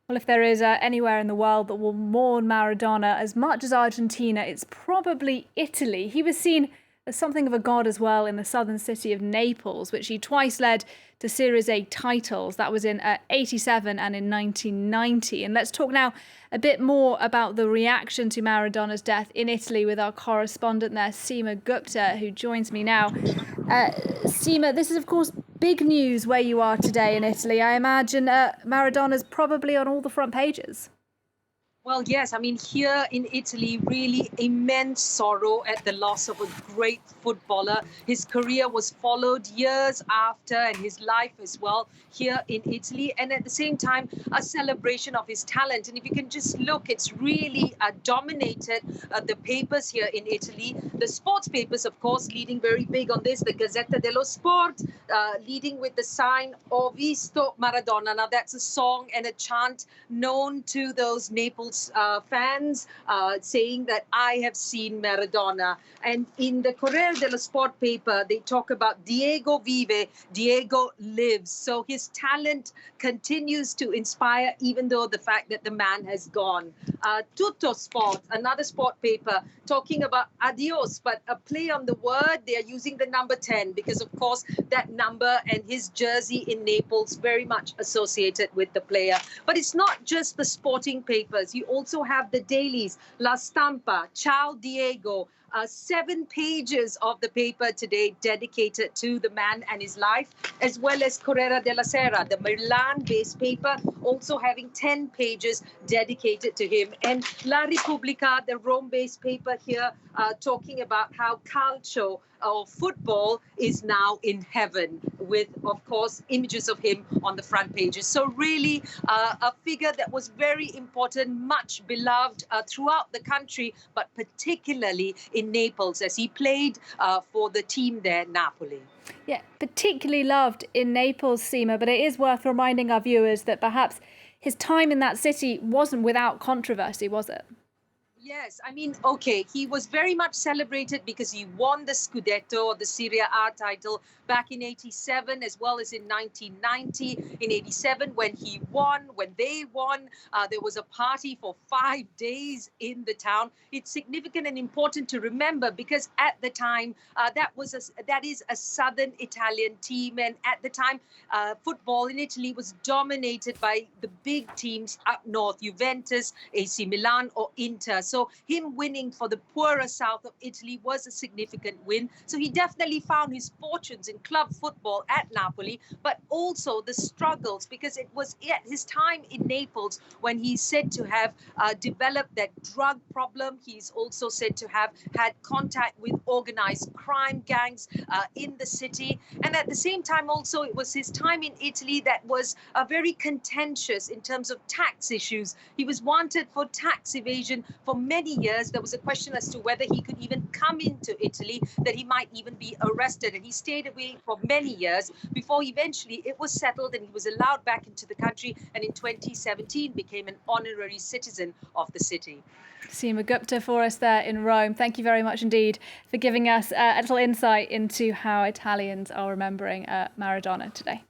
Well, if there is anywhere in the world that will mourn Maradona as much as Argentina, it's probably Italy. He was seen as something of a god as well in the southern city of Naples, which he twice led to Series A titles. That was in '87 and in 1990. And let's talk now a bit more about the reaction to Maradona's death in Italy with our correspondent there, Seema Gupta, who joins me now. Seema, this is, of course, big news where you are today in Italy. I imagine Maradona's probably on all the front pages. Well, yes, I mean, here in Italy, really immense sorrow at the loss of a great footballer. His career was followed years after, and his life as well, here in Italy. And at the same time, a celebration of his talent. And if you can just look, it's really dominated the papers here in Italy. The sports papers, of course, leading very big on this. The Gazzetta dello Sport, leading with the sign, Ho visto Maradona. Now, that's a song and a chant known to those Naples fans, saying that I have seen Maradona. And in the Corriere dello Sport paper, they talk about Diego vive, Diego lives. So his talent continues to inspire, even though the fact that the man has gone. Tutto Sport, another sport paper, talking about adios, but a play on the word, they are using the number 10 because, of course, that number and his jersey in Naples very much associated with the player. But it's not just the sporting papers. You also have the dailies, La Stampa, Ciao Diego, 7 pages of the paper today dedicated to the man and his life, as well as Corriere della Sera, the Milan-based paper, also having 10 pages dedicated to him. And La Repubblica, the Rome-based paper here, talking about how calcio or football is now in heaven, with, of course, images of him on the front pages. So really a figure that was very important, much beloved throughout the country, but particularly in Naples, as he played for the team there, Napoli. Yeah, particularly loved in Naples, Seema, but it is worth reminding our viewers that perhaps his time in that city wasn't without controversy, was it? Yes, I mean, okay, he was very much celebrated because he won the Scudetto, the Serie A title, back in '87 as well as in 1990. In '87, when they won, there was a party for 5 days in the town. It's significant and important to remember because at the time, that is a southern Italian team. And at the time, football in Italy was dominated by the big teams up north, Juventus, AC Milan or Inter. So him winning for the poorer south of Italy was a significant win. So he definitely found his fortunes in club football at Napoli, but also the struggles, because it was at his time in Naples when he's said to have developed that drug problem. He's also said to have had contact with organized crime gangs in the city. And at the same time also, it was his time in Italy that was very contentious in terms of tax issues. He was wanted for tax evasion for many years. There was a question as to whether he could even come into Italy, that he might even be arrested. And he stayed away for many years before eventually it was settled and he was allowed back into the country, and in 2017 became an honorary citizen of the city. Seema Gupta for us there in Rome. Thank you very much indeed for giving us a little insight into how Italians are remembering Maradona today.